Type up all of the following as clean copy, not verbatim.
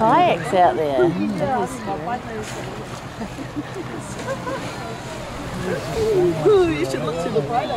kayaks out there. Ooh, you should look to the right.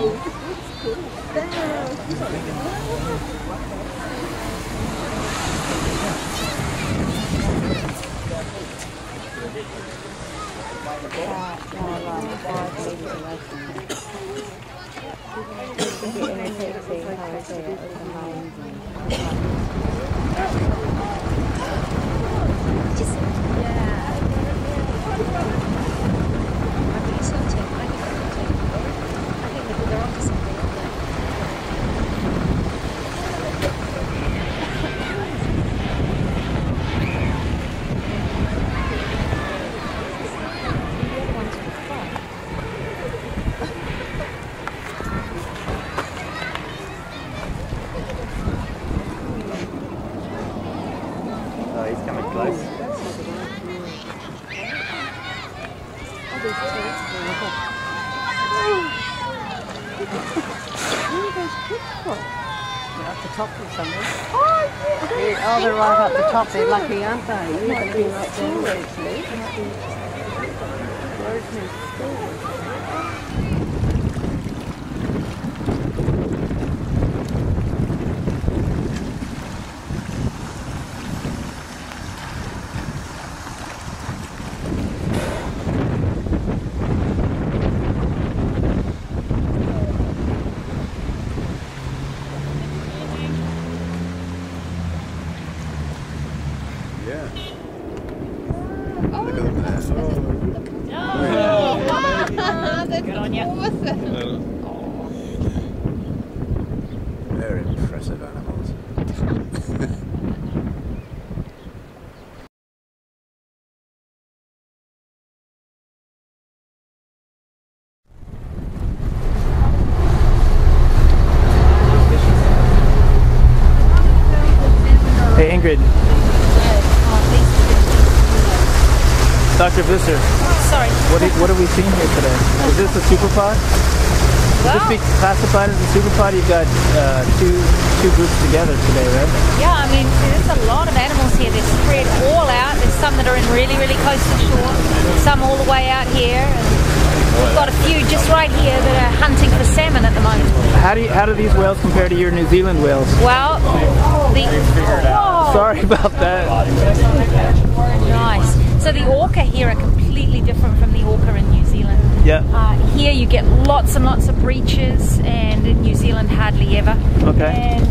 Oh, they're right up the top. They're lucky, aren't they? You're going to be right there, actually. Very impressive animals. Hey Ingrid. Dr. Visser. Sorry. What are we seeing here today? Is this a superpod? Would this be classified as a superpod? You've got two groups together today, right? Yeah, I mean, there's a lot of animals here. They're spread all out. There's some that are in really, really close to shore, some all the way out here. And we've got a few just right here that are hunting for salmon at the moment. How do these whales compare to your New Zealand whales? Well, Sorry about that. Nice. So the orca here are completely different from the orca in New Zealand. Yeah. Here you get lots and lots of breaches, and in New Zealand hardly ever. Okay. And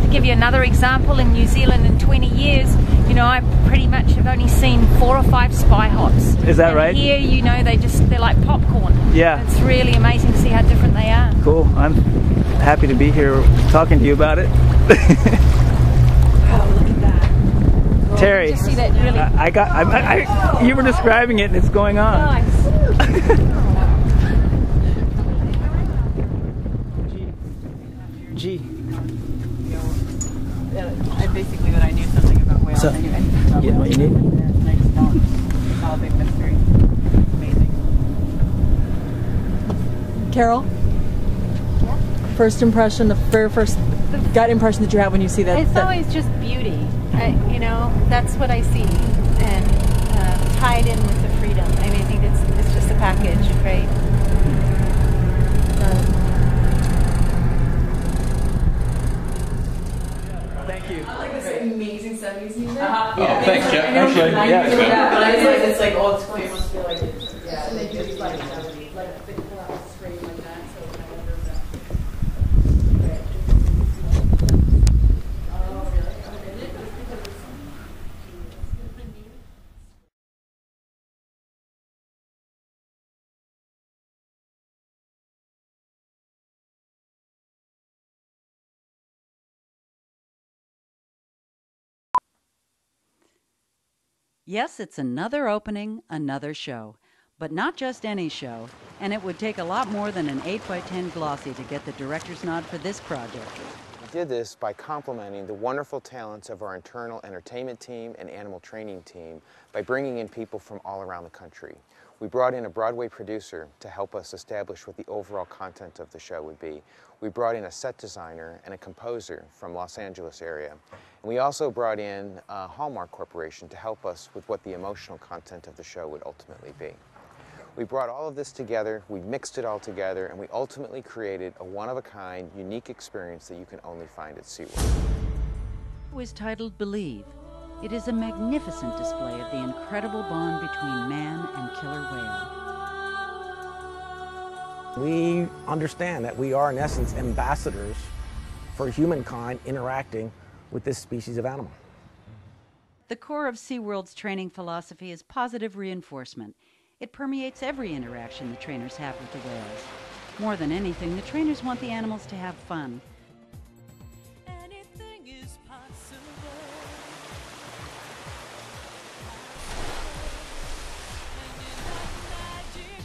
to give you another example, in New Zealand in 20 years, you know, I pretty much have only seen 4 or 5 spy hops. Is that right? Here, you know, they're like popcorn. Yeah. It's really amazing to see how different they are. Cool. I'm happy to be here talking to you about it. Oh, look at that. Terry, Did you see that really? you were describing it and it's going on. Nice. G. Basically that I knew something about whales. So, I knew anything about you know what you whales. need? And I just don't. It's all a big mystery. Amazing. Carol? Yeah? First impression, the very first gut impression that you have when you see that? It's always just beauty. You know, that's what I see. And tied in with the freedom. I mean, I think it's just a package, right? Thank you. I like this amazing 70s music. Oh, thanks, Jeff. Actually, yeah. But I was like, it's like old school. You must feel like it's, yeah, and they just like a big cloud screen like that. So I wonder if that. Oh, really? Yes, it's another opening, another show. But not just any show, and it would take a lot more than an 8x10 glossy to get the director's nod for this project. We did this by complementing the wonderful talents of our internal entertainment team and animal training team by bringing in people from all around the country. We brought in a Broadway producer to help us establish what the overall content of the show would be. We brought in a set designer and a composer from Los Angeles area. And we also brought in Hallmark Corporation to help us with what the emotional content of the show would ultimately be. We brought all of this together, we mixed it all together, and we ultimately created a one-of-a-kind, unique experience that you can only find at SeaWorld. It was titled Believe. It is a magnificent display of the incredible bond between man and killer whale. We understand that we are, in essence, ambassadors for humankind interacting with this species of animal. The core of SeaWorld's training philosophy is positive reinforcement. It permeates every interaction the trainers have with the whales. More than anything, the trainers want the animals to have fun.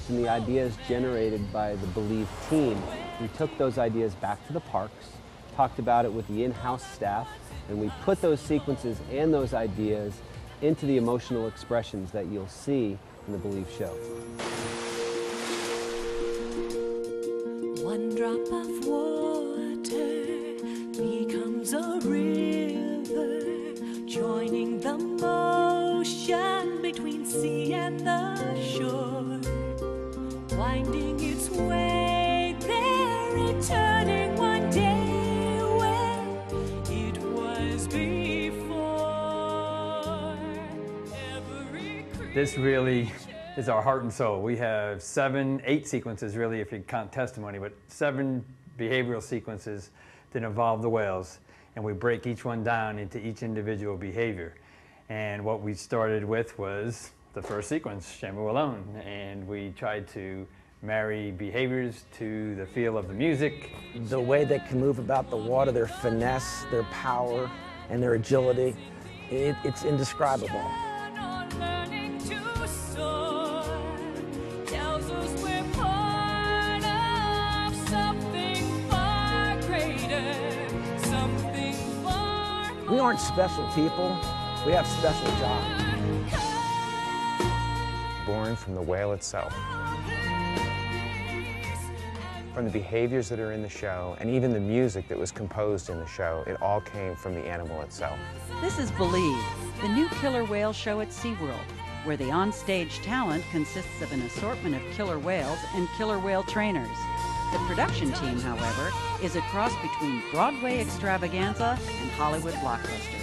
And the ideas generated by the Believe team, we took those ideas back to the parks, talked about it with the in-house staff, and we put those sequences and those ideas into the emotional expressions that you'll see in the Believe show. One drop of water becomes a river, joining the motion between sea and the shore. Winding its way there, returning one day where it was before. This really is our heart and soul. We have 8 sequences really, if you count testimony, but 7 behavioral sequences that involve the whales, and we break each one down into each individual behavior. And what we started with was the first sequence, Shamu Alone, and we tried to marry behaviors to the feel of the music. The way they can move about the water, their finesse, their power, and their agility, it's indescribable. We aren't special people, we have special jobs. Born from the whale itself. From the behaviors that are in the show, and even the music that was composed in the show, it all came from the animal itself. This is Believe, the new killer whale show at SeaWorld, where the onstage talent consists of an assortment of killer whales and killer whale trainers. The production team, however, is a cross between Broadway extravaganza and Hollywood blockbuster.